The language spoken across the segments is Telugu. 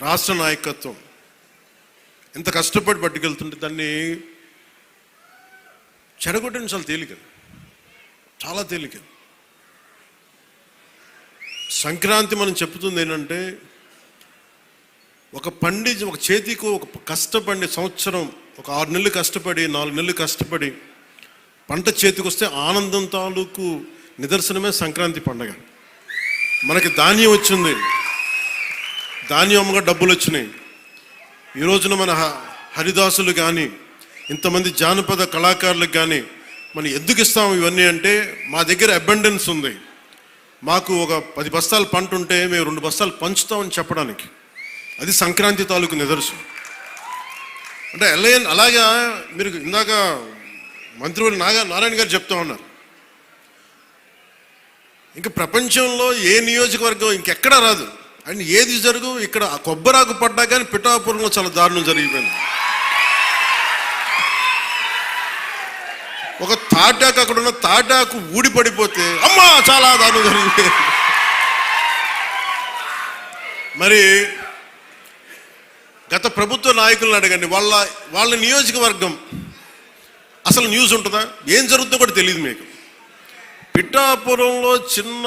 రాష్ట్ర నాయకత్వం ఎంత కష్టపడి పట్టుకెళ్తుంటే దాన్ని చెడగొట్టడం చాలా తేలిక, చాలా తేలిక. సంక్రాంతి మనం చెప్తుంది ఏంటంటే, ఒక చేతికి ఒక కష్టపడి సంవత్సరం ఒక 6 నెలలు కష్టపడి 4 నెలలు కష్టపడి పంట చేతికి వస్తే ఆనందం తాలూకు నిదర్శనమే సంక్రాంతి పండగ. మనకి ధాన్యం వచ్చింది, ధాన్యం అమ్మగా డబ్బులు వచ్చినాయి. ఈ రోజున మన హరిదాసులు కానీ ఇంతమంది జానపద కళాకారులకు కానీ మనం ఎందుకు ఇస్తాము ఇవన్నీ అంటే, మా దగ్గర అబండెన్స్ ఉంది, మాకు ఒక 10 బస్తాల పంట ఉంటే మేము 2 బస్తాలు పంచుతామని చెప్పడానికి. అది సంక్రాంతి తాలూకు నిదర్శనం. అంటే అలాగా మీరు ఇందాక మంత్రివర్యులు నారాయణ గారు చెప్తా ఉన్నారు, ఇంకా ప్రపంచంలో ఏ నియోజకవర్గం ఇంకెక్కడా రాదు అండ్ ఏది జరుగు, ఇక్కడ కొబ్బరాకు పడ్డా కానీ పిఠాపురంలో చాలా దారుణం జరిగిపోయింది. ఒక తాటాకు, అక్కడ ఉన్న తాటాకు ఊడి పడిపోతే అమ్మా చాలా దారుణం జరిగిపోయింది. మరి గత ప్రభుత్వ నాయకులను అడగండి, వాళ్ళ నియోజకవర్గం అసలు న్యూస్ ఉంటుందా, ఏం జరుగుతుందో కూడా తెలియదు మీకు. పిఠాపురంలో చిన్న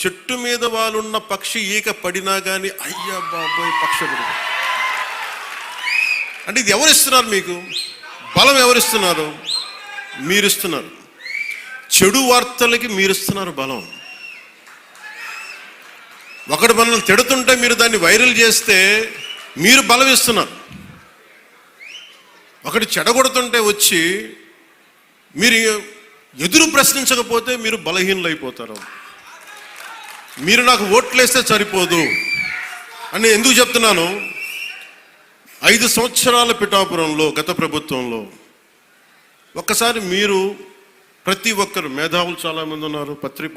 చెట్టు మీద వాళ్ళున్న పక్షి ఈక పడినా కానీ అయ్యా బాబోయ్ పక్షి పడి. అంటే ఇది ఎవరిస్తున్నారు మీకు బలం? ఎవరిస్తున్నారు? మీరిస్తున్నారు. చెడు వార్తలకి మీరిస్తున్నారు బలం. ఒకటి మనల్ని తిడుతుంటే మీరు దాన్ని వైరల్ చేస్తే మీరు బలం ఇస్తున్నారు. ఒకటి చెడగొడుతుంటే వచ్చి మీరు ఎదురు ప్రశ్నించకపోతే మీరు బలహీనలు అయిపోతారు. మీరు నాకు ఓట్లేస్తే సరిపోదు అని ఎందుకు చెప్తున్నాను, 5 సంవత్సరాల పిఠాపురంలో గత ప్రభుత్వంలో ఒక్కసారి మీరు ప్రతి ఒక్కరు మేధావులు చాలామంది ఉన్నారు, పత్రిక